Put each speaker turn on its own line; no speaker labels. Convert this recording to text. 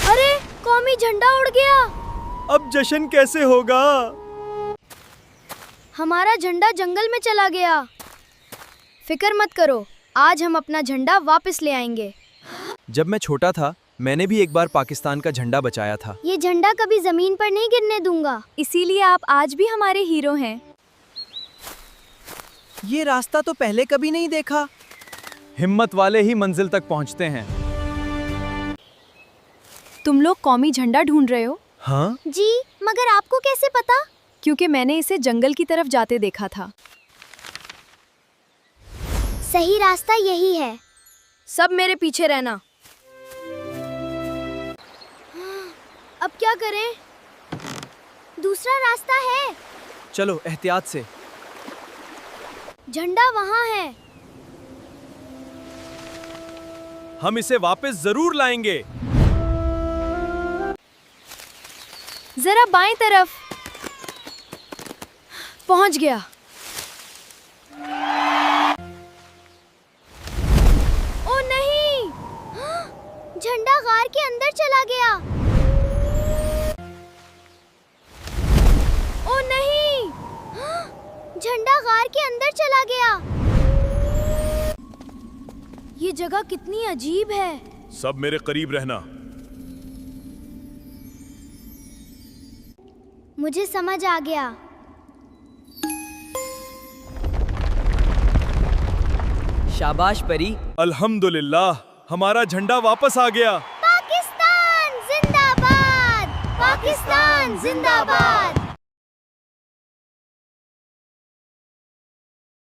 अरे कौमी झंडा उड़ गया।
अब जश्न कैसे होगा?
हमारा झंडा जंगल में चला गया। फिक्र मत करो, आज हम अपना झंडा वापस ले आएंगे।
जब मैं छोटा था मैंने भी एक बार पाकिस्तान का झंडा बचाया था।
ये झंडा कभी जमीन पर नहीं गिरने दूंगा।
इसीलिए आप आज भी हमारे हीरो हैं।
ये रास्ता तो पहले कभी नहीं देखा। हिम्मत वाले ही मंजिल तक पहुंचते हैं।
तुम लोग कौमी झंडा ढूंढ रहे हो?
हाँ?
जी, मगर आपको कैसे पता?
क्योंकि मैंने इसे जंगल की तरफ जाते देखा था।
सही रास्ता यही है। सब मेरे पीछे रहना। अब क्या करें? दूसरा रास्ता है।
चलो एहतियात से।
झंडा वहाँ है।
हम इसे वापस जरूर लाएंगे।
जरा बाएं तरफ।
पहुँच गया। ओ नहीं! झंडा गार के अंदर चला गया। ओ नहीं! झंडा गार के अंदर चला गया। ये जगह कितनी अजीब है।
सब मेरे करीब रहना।
मुझे समझ आ गया।
शाबाश परी।
अल्हम्दुलिल्लाह, हमारा झंडा वापस आ गया।
पाकिस्तान जिंदाबाद! पाकिस्तान जिंदाबाद!